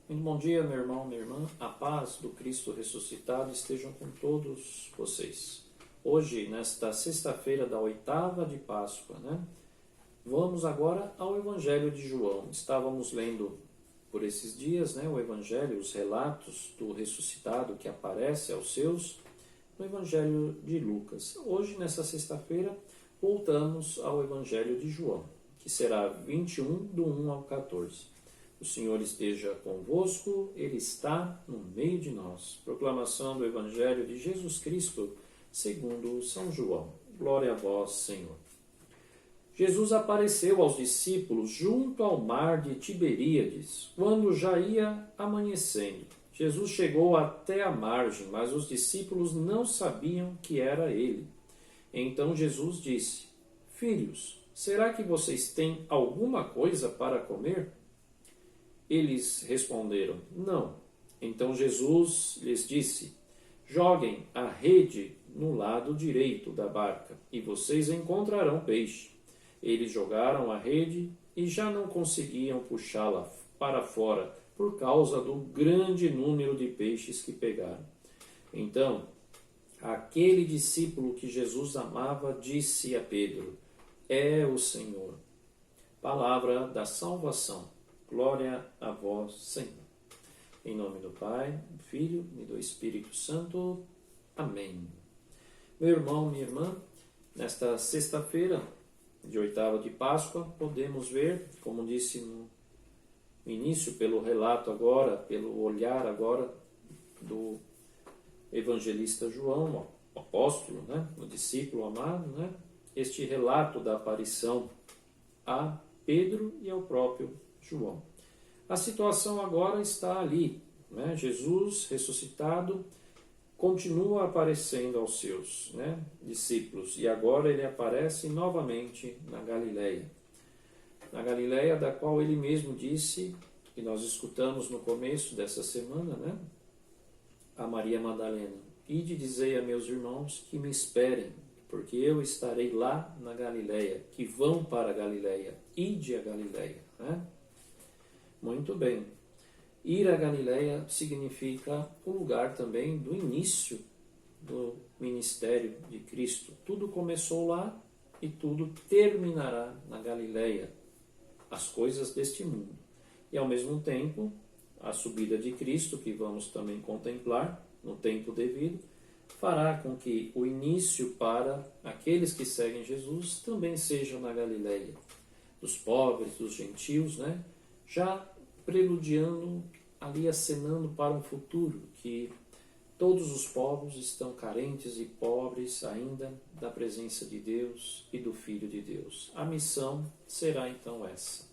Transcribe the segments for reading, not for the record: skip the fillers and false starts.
Muito bom dia, meu irmão, minha irmã. A paz do Cristo ressuscitado estejam com todos vocês. Hoje, nesta sexta-feira da oitava de Páscoa, Vamos agora ao Evangelho de João. Estávamos lendo por esses dias, o Evangelho, os relatos do ressuscitado que aparece aos seus no Evangelho de Lucas. Hoje, nessa sexta-feira, voltamos ao Evangelho de João, que será 21, do 1 ao 14. O Senhor esteja convosco, Ele está no meio de nós. Proclamação do Evangelho de Jesus Cristo, segundo São João. Glória a vós, Senhor. Jesus apareceu aos discípulos junto ao mar de Tiberíades, quando já ia amanhecendo. Jesus chegou até a margem, mas os discípulos não sabiam que era ele. Então Jesus disse: Filhos, será que vocês têm alguma coisa para comer? Eles responderam: Não. Então Jesus lhes disse: Joguem a rede no lado direito da barca, e vocês encontrarão peixe. Eles jogaram a rede e já não conseguiam puxá-la para fora, por causa do grande número de peixes que pegaram. Então, aquele discípulo que Jesus amava disse a Pedro: É o Senhor. Palavra da salvação. Glória a vós, Senhor. Em nome do Pai, do Filho e do Espírito Santo. Amém. Meu irmão, minha irmã, nesta sexta-feira de oitava de Páscoa, podemos ver, como disse no início, pelo relato agora, pelo olhar agora do evangelista João, o apóstolo, o discípulo amado, este relato da aparição a Pedro e ao próprio João. A situação agora está ali, Jesus ressuscitado continua aparecendo aos seus discípulos, e agora ele aparece novamente na Galileia. Na Galileia, da qual ele mesmo disse, e nós escutamos no começo dessa semana, a Maria Madalena: Ide dizei a meus irmãos que me esperem, porque eu estarei lá na Galileia, que vão para a Galileia. Ide a Galileia. Muito bem. Ir à Galileia significa o lugar também do início do ministério de Cristo. Tudo começou lá e tudo terminará na Galileia, as coisas deste mundo. E ao mesmo tempo, a subida de Cristo, que vamos também contemplar no tempo devido, fará com que o início para aqueles que seguem Jesus também seja na Galileia, dos pobres, dos gentios, já preludiando, ali acenando para um futuro, que todos os povos estão carentes e pobres ainda da presença de Deus e do Filho de Deus. A missão será então essa.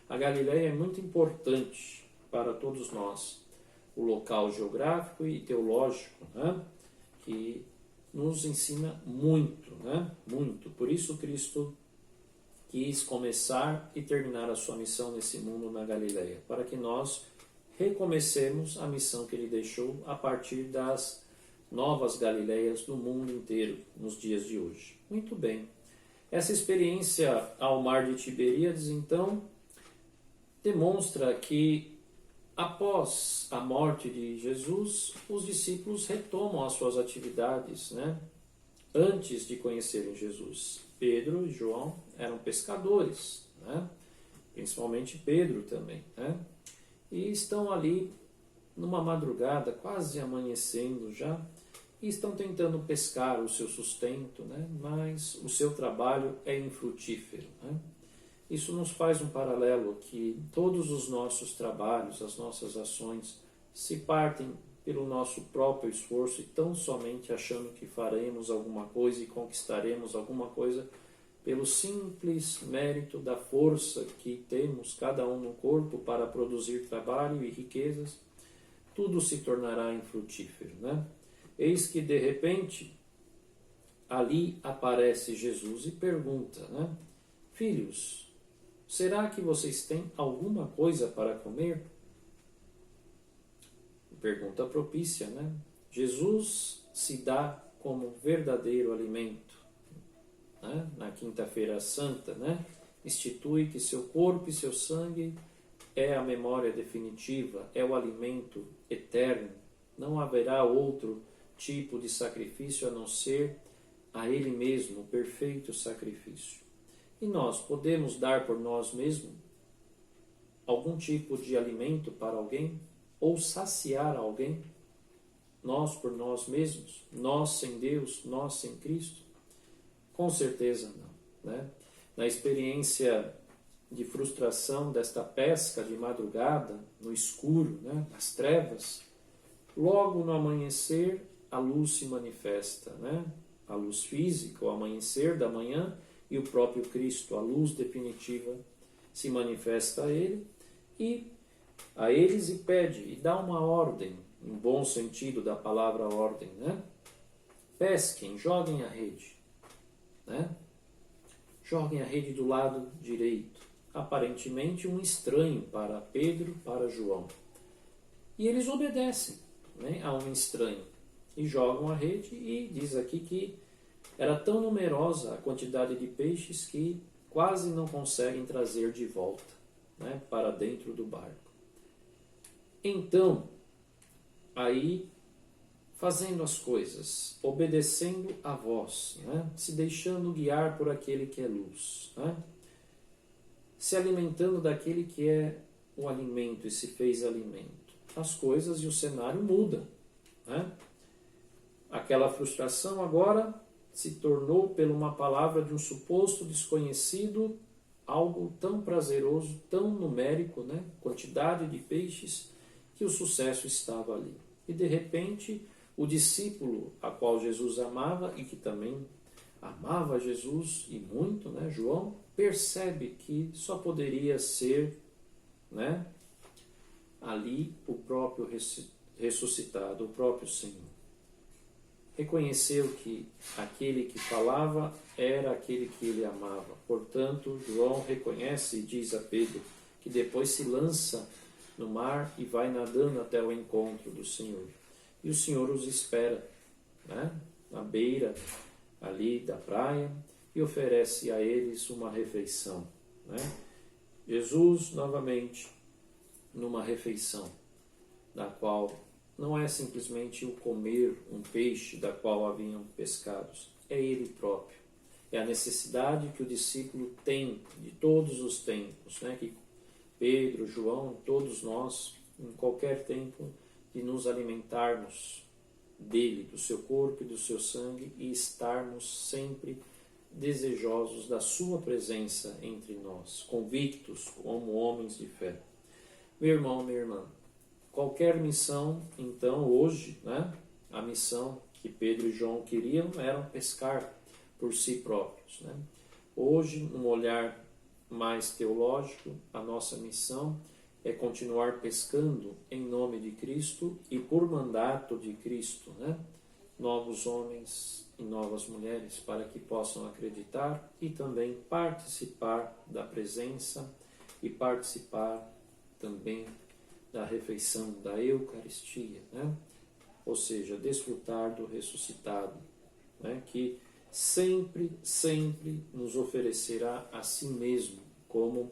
A Galileia é muito importante para todos nós, o local geográfico e teológico, que nos ensina muito, muito. Por isso Cristo quis começar e terminar a sua missão nesse mundo na Galileia, para que nós recomecemos a missão que ele deixou a partir das novas Galileias do mundo inteiro nos dias de hoje. Muito bem. Essa experiência ao mar de Tiberíades, então, demonstra que após a morte de Jesus, os discípulos retomam as suas atividades, antes de conhecerem Jesus. Pedro e João eram pescadores, principalmente Pedro também, e estão ali numa madrugada, quase amanhecendo já, e estão tentando pescar o seu sustento, mas o seu trabalho é infrutífero. Isso nos faz um paralelo que todos os nossos trabalhos, as nossas ações, se partem pelo nosso próprio esforço e tão somente achando que faremos alguma coisa e conquistaremos alguma coisa pelo simples mérito da força que temos cada um no corpo para produzir trabalho e riquezas, tudo se tornará infrutífero. Eis que de repente ali aparece Jesus e pergunta: Filhos, será que vocês têm alguma coisa para comer? Pergunta propícia, Jesus se dá como verdadeiro alimento. Na Quinta-feira Santa, institui que seu corpo e seu sangue é a memória definitiva, é o alimento eterno. Não haverá outro tipo de sacrifício a não ser a Ele mesmo, o perfeito sacrifício. E nós podemos dar por nós mesmos algum tipo de alimento para alguém? Ou saciar alguém? Nós por nós mesmos? Nós sem Deus? Nós sem Cristo? Com certeza não, né? Na experiência de frustração desta pesca de madrugada, no escuro, né, nas trevas, logo no amanhecer a luz se manifesta, né? A luz física, o amanhecer da manhã, e o próprio Cristo, a luz definitiva, se manifesta a eles e pede, e dá uma ordem, em bom sentido da palavra ordem, né? Pesquem, joguem a rede, né? Joguem a rede do lado direito. Aparentemente um estranho para Pedro, para João. E eles obedecem, né, a um estranho e jogam a rede, e diz aqui que era tão numerosa a quantidade de peixes que quase não conseguem trazer de volta, né, para dentro do barco. Então, aí, fazendo as coisas, obedecendo a voz, né, se deixando guiar por aquele que é luz, né, se alimentando daquele que é o alimento e se fez alimento, as coisas e o cenário mudam, né? Aquela frustração agora se tornou, pela uma palavra de um suposto desconhecido, algo tão prazeroso, tão numérico, né? Quantidade de peixes, que o sucesso estava ali. E de repente, o discípulo a qual Jesus amava e que também amava Jesus e muito, né? João, percebe que só poderia ser, né, ali o próprio ressuscitado, o próprio Senhor. Reconheceu que aquele que falava era aquele que ele amava. Portanto, João reconhece e diz a Pedro que depois se lança no mar e vai nadando até o encontro do Senhor. E o Senhor os espera, né, na beira ali da praia, e oferece a eles uma refeição, né? Jesus, novamente, numa refeição, da qual não é simplesmente o comer um peixe da qual haviam pescados, é Ele próprio. É a necessidade que o discípulo tem de todos os tempos, né? Que Pedro, João, todos nós, em qualquer tempo, de nos alimentarmos dele, do seu corpo e do seu sangue, e estarmos sempre desejosos da sua presença entre nós, convictos como homens de fé. Meu irmão, minha irmã, qualquer missão, então, hoje, né, a missão que Pedro e João queriam era pescar por si próprios, né? Hoje, um olhar mais teológico, a nossa missão é continuar pescando em nome de Cristo e por mandato de Cristo, né? Novos homens e novas mulheres, para que possam acreditar e também participar da presença e participar também da refeição, da Eucaristia, né? Ou seja, desfrutar do ressuscitado, né? Que sempre, sempre nos oferecerá a si mesmo como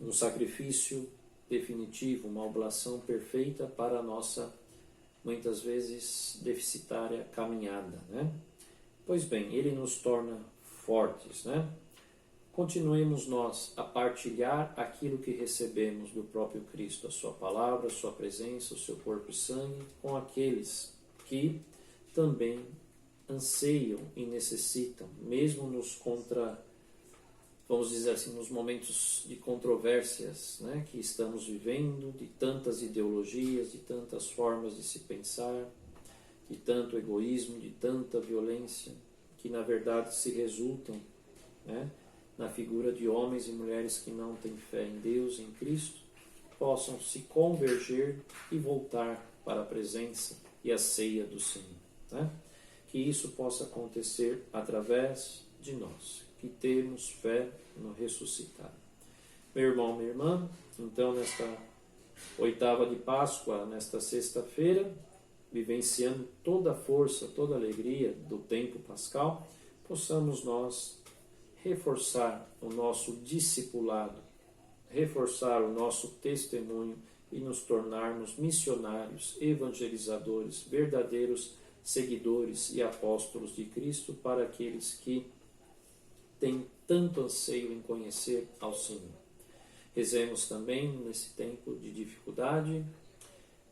um sacrifício definitivo, uma oblação perfeita para a nossa, muitas vezes, deficitária caminhada, né? Pois bem, Ele nos torna fortes, né? Continuemos nós a partilhar aquilo que recebemos do próprio Cristo, a sua palavra, a sua presença, o seu corpo e sangue, com aqueles que também anseiam e necessitam, mesmo vamos dizer assim, nos momentos de controvérsias, né, que estamos vivendo, de tantas ideologias, de tantas formas de se pensar, de tanto egoísmo, de tanta violência, que na verdade se resultam, né, na figura de homens e mulheres que não têm fé em Deus, em Cristo, possam se converger e voltar para a presença e a ceia do Senhor, né? Que isso possa acontecer através de nós, que temos fé no ressuscitado. Meu irmão, minha irmã, então nesta oitava de Páscoa, nesta sexta-feira, vivenciando toda a força, toda a alegria do tempo pascal, possamos nós reforçar o nosso discipulado, reforçar o nosso testemunho e nos tornarmos missionários, evangelizadores, verdadeiros seguidores e apóstolos de Cristo para aqueles que têm tanto anseio em conhecer ao Senhor. Rezemos também nesse tempo de dificuldade,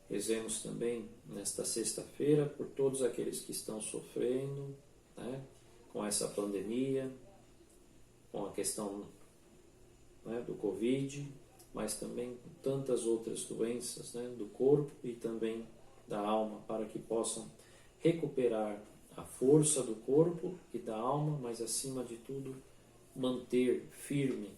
rezemos também nesta sexta-feira por todos aqueles que estão sofrendo, né, com essa pandemia, com a questão, né, do Covid, mas também com tantas outras doenças, né, do corpo e também da alma, para que possam recuperar a força do corpo e da alma, mas acima de tudo manter firme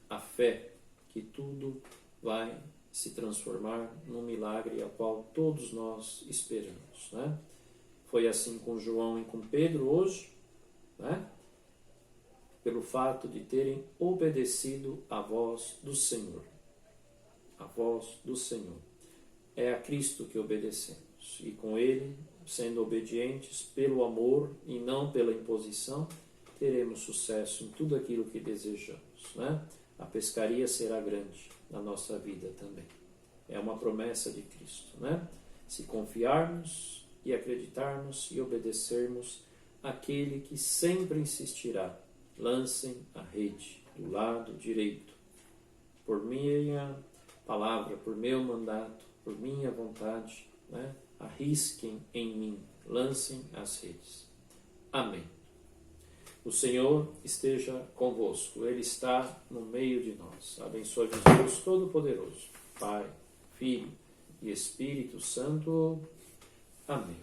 a fé que tudo vai se transformar num milagre ao qual todos nós esperamos, né? Foi assim com João e com Pedro hoje, né? Pelo fato de terem obedecido à voz do Senhor. A voz do Senhor. É a Cristo que obedecemos. E com Ele, sendo obedientes pelo amor e não pela imposição, teremos sucesso em tudo aquilo que desejamos, né? A pescaria será grande na nossa vida também. É uma promessa de Cristo, né? Se confiarmos e acreditarmos e obedecermos àquele que sempre insistirá, lancem a rede do lado direito. Por minha palavra, por meu mandato, por minha vontade, né? Arrisquem em mim, lancem as redes. Amém. O Senhor esteja convosco, Ele está no meio de nós. Abençoe-vos Deus Todo-Poderoso, Pai, Filho e Espírito Santo. Amém.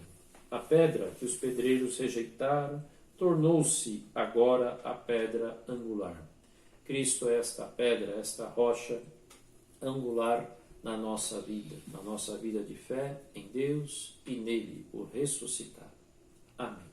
A pedra que os pedreiros rejeitaram tornou-se agora a pedra angular. Cristo é esta pedra, esta rocha angular na nossa vida de fé em Deus e nele, o ressuscitado. Amém.